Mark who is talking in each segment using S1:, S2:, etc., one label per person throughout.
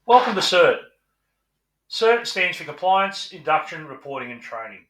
S1: Welcome to CIRT. CIRT stands for Compliance, Induction, Reporting and Training.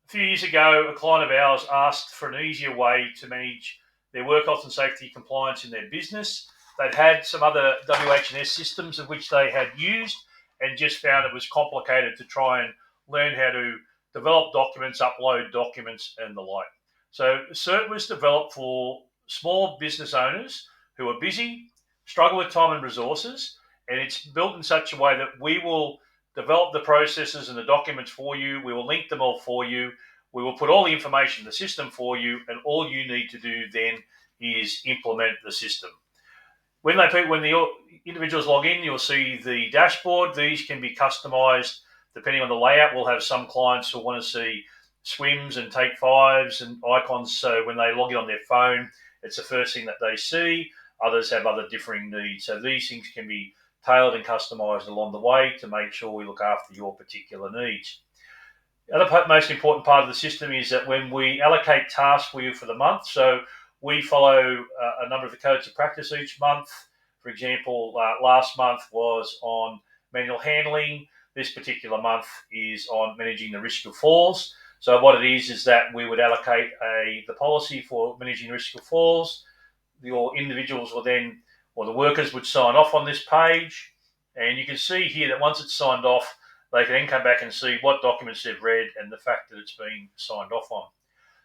S1: A few years ago, a client of ours asked for an easier way to manage their work health and safety compliance in their business. They'd had some other WH&S systems of which they had used and just found it was complicated to try and learn how to develop documents, upload documents and the like. So CIRT was developed for small business owners who are busy, struggle with time and resources, and it's built in such a way that we will develop the processes and the documents for you. We will link them all for you. We will put all the information in the system for you, and all you need to do then is implement the system. When the individuals log in, you'll see the dashboard. These can be customized depending on the layout. We'll have some clients who want to see swims and take fives and icons, so when they log in on their phone, it's the first thing that they see. Others have other differing needs. So these things can be tailored and customized along the way to make sure we look after your particular needs. The other most important part of the system is that when we allocate tasks for you for the month, so we follow a number of the codes of practice each month. For example, last month was on manual handling. This particular month is on managing the risk of falls. So what it is that we would allocate the policy for managing risk of falls. Your individuals will then, or the workers would sign off on this page, and you can see here that once it's signed off, they can then come back and see what documents they've read and the fact that it's been signed off on.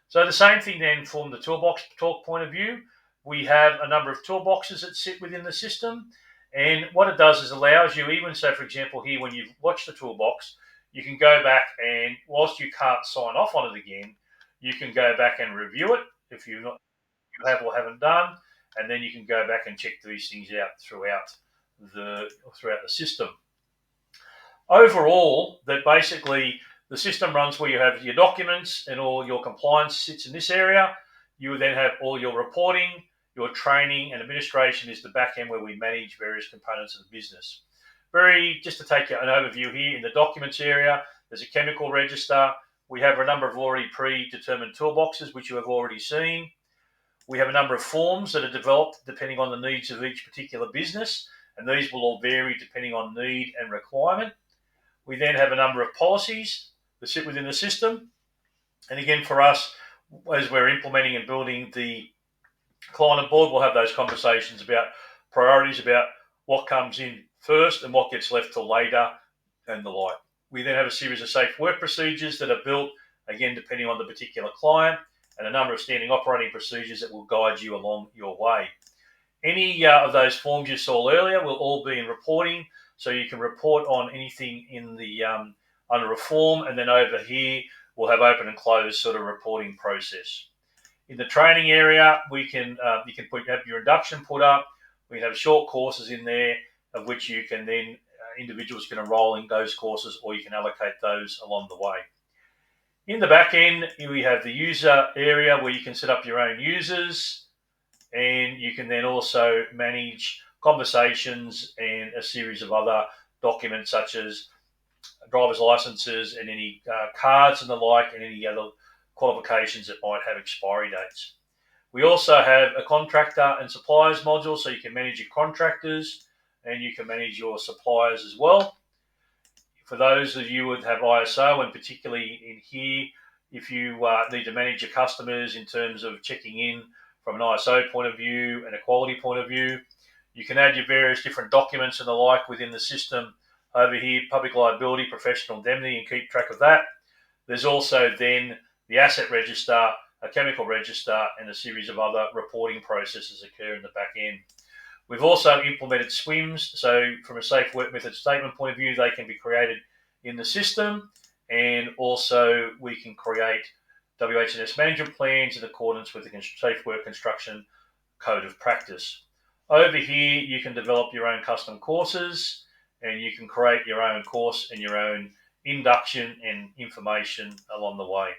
S1: So the same thing then from the toolbox talk point of view. We have a number of toolboxes that sit within the system, and what it does is allows you, even so for example here, when you've watched the toolbox, you can go back and whilst you can't sign off on it again, you can go back and review it if you have or haven't done, and then you can go back and check these things out throughout the system. Overall, that basically the system runs where you have your documents and all your compliance sits in this area. You then have all your reporting, your training and administration is the back end where we manage various components of the business. Just to take an overview here, in the documents area, there's a chemical register. We have a number of already predetermined toolboxes, which you have already seen. We have a number of forms that are developed depending on the needs of each particular business, and these will all vary depending on need and requirement. We then have a number of policies that sit within the system. And again, for us, as we're implementing and building the client on board, we'll have those conversations about priorities, about what comes in first and what gets left till later and the like. We then have a series of safe work procedures that are built, again, depending on the particular client, and a number of standing operating procedures that will guide you along your way. Any of those forms you saw earlier will all be in reporting, so you can report on anything in the under a form, and then over here we'll have open and close sort of reporting process. In the training area, you can have your induction put up. We have short courses in there of which you can then individuals can enroll in those courses, or you can allocate those along the way. In the back end, we have the user area where you can set up your own users, and you can then also manage conversations and a series of other documents such as driver's licenses and any cards and the like, and any other qualifications that might have expiry dates. We also have a contractor and suppliers module, so you can manage your contractors and you can manage your suppliers as well. For those of you who have ISO, and particularly in here, if you need to manage your customers in terms of checking in from an ISO point of view and a quality point of view, you can add your various different documents and the like within the system over here, public liability, professional indemnity, and keep track of that. There's also then the asset register, a chemical register, and a series of other reporting processes occur in the back end. We've also implemented SWIMs, so from a safe work method statement point of view, they can be created in the system, and also we can create WH&S management plans in accordance with the Safe Work Construction Code of Practice. Over here, you can develop your own custom courses, and you can create your own course and your own induction and information along the way.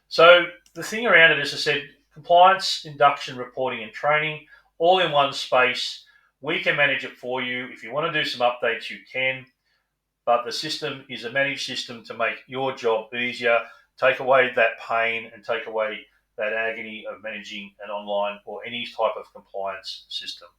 S1: So the thing around it, as I said, compliance, induction, reporting, and training, all in one space. We can manage it for you. If you want to do some updates, you can. But the system is a managed system to make your job easier, take away that pain and take away that agony of managing an online or any type of compliance system.